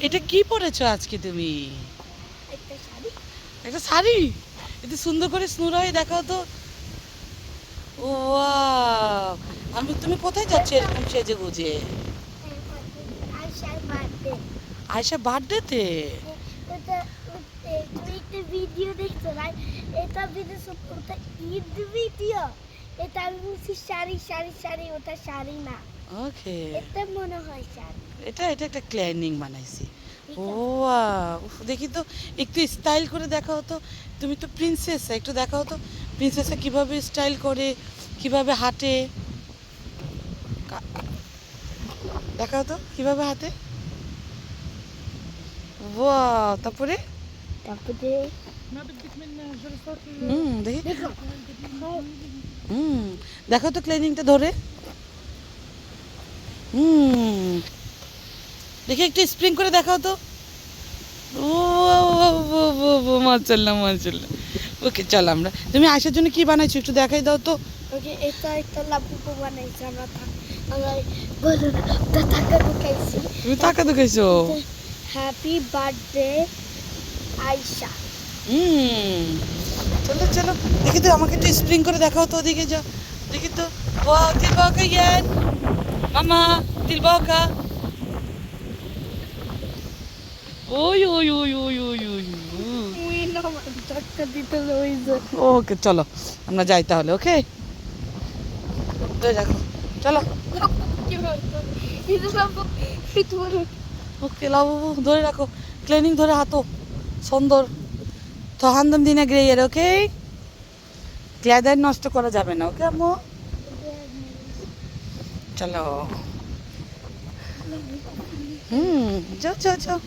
এটা কি পরেছো আজকে তুমি? একটা শাড়ি। এটা সুন্দর করে স্নুরাই দেখাও তো। ও ওয়াও! তুমি কোথায় যাচ্ছ এরকম সেজে গুজে? আয়শা বার্থডেতে? তুমি একটা ভিডিও দেখছো না? এটা ভিডিও ওটা ঈদ ভিডিও। এটা আমি বলছি শাড়ি শাড়ি শাড়ি, ওটা শাড়ি না। ওকে। এটা মনে হয় শাড়ি। এটা একটা ক্ল্যানিং বানাইছি। ও ওয়াও! দেখি তো একটু স্টাইল করে দেখাও তো। তুমি তো প্রিন্সেস, একটু দেখাও তো প্রিন্সেসে কিভাবে স্টাইল করে, কিভাবে হাঁটে। দেখাও তো কিভাবে হাঁটে। ওয়াও! তারপরে দেখি। দেখো তো ক্লিনিংটা ধরে। দেখি একটু স্প্রিং করে দেখাও তো। ও মাশাআল্লাহ মাশাআল্লাহ। ওকে চল আমরা, তুমি আসার জন্য কি বানাইছো একটু দেখাই দাও তো। ওকে, এটা একটা লাপুপু বানাইছি আমরা। আমরা বলো না, টাকা ঢুকাইছি। তুমি টাকা ঢুকাইছো? Happy birthday Ayesha. চলো চলো দেখি তো, আমাকে একটু স্প্রিং করে দেখাও তো, ওদিকে যাও দেখি তো। ওয়াও, দিলবাকা ইয়ান মামা, দিলবাকা। ওই ওই ওই ওই ওই ওই। ওকে চলো আমরা যাই তাহলে। ওকে রাখো, চলো। ওকে লাভ, ধরে রাখো, ক্লিনিং ধরে হাতো সুন্দর। তো হান্দম দিনে গ্রেয়ার। ওকে, ক্লিয়ার নষ্ট করা যাবে না। ওকে আম্মু চলো। যাও যাও যাও।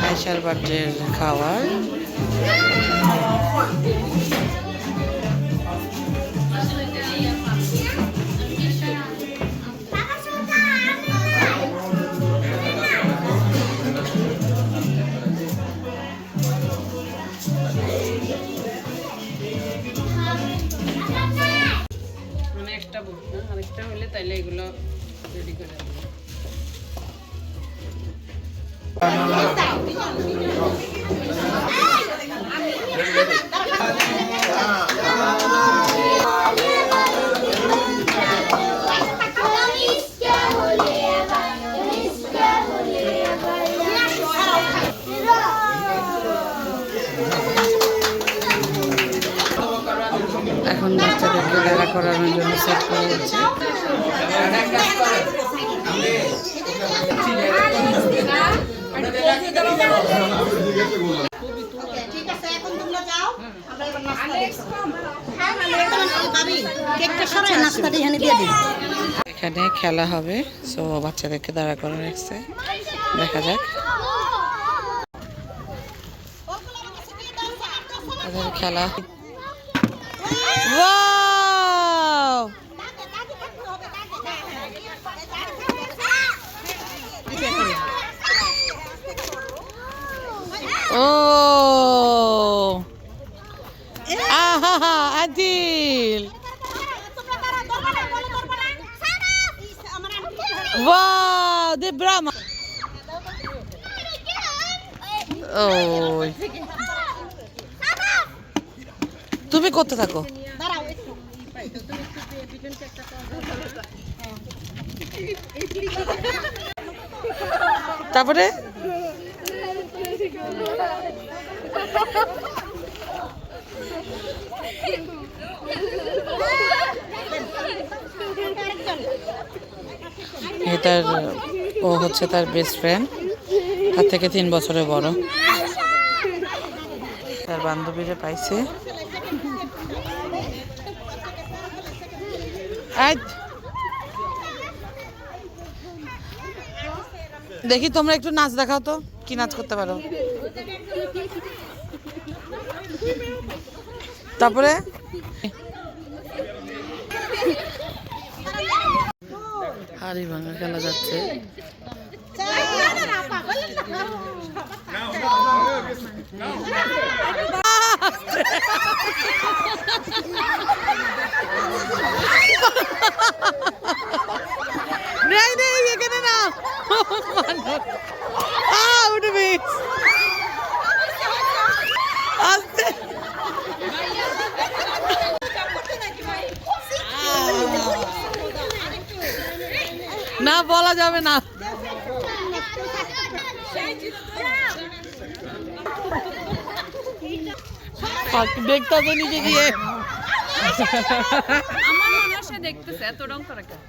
আয়শার বার্থডের খাবার। একটা বুট না, আরেকটা হলে তাইলে এগুলো রেডি করে দেবো। এখন বাচ্চাদেরকে দেখা করানোর জন্য সেট করে যাচ্ছে। এখানে খেলা হবে, সো বাচ্চাদেরকে দাঁড়া করে রাখছে, দেখা যাক তাদের খেলা। ওয়াও! ও আহা আদিল, ওয়াও দে ব্রাহ্মা। ও তুমি করতে থাকো। তারপরে তার ও হচ্ছে তার বেস্ট ফ্রেন্ড, তার থেকে 3 বছরের বড়। তার বান্ধবীরা পাইছে। দেখি তোমরা একটু নাচ দেখাও তো, কি নাচ করতে পারো। তারপরে হাড়ি ভাঙা খেলা যাচ্ছে। নেই নেই এখানে না উঠবি আস্তে না বলা যাবে না দেখতে হবে নিজে গিয়ে আমার মনে হয় সে দেখতেছে এত রং করে কেন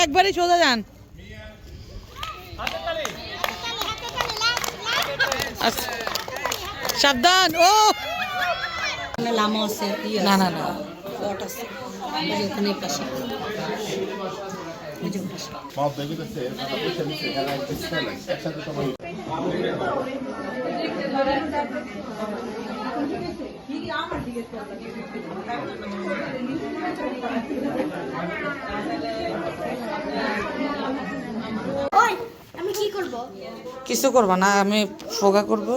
একবারই সোজা যান সাবধান ও লামা আছে না না না ফট আছে ওখানে পাশে Ma bevi da te, ma poi c'è mica la stella, è stato come ওই আমি কি করব কিছু করবা না আমি ফোগা করব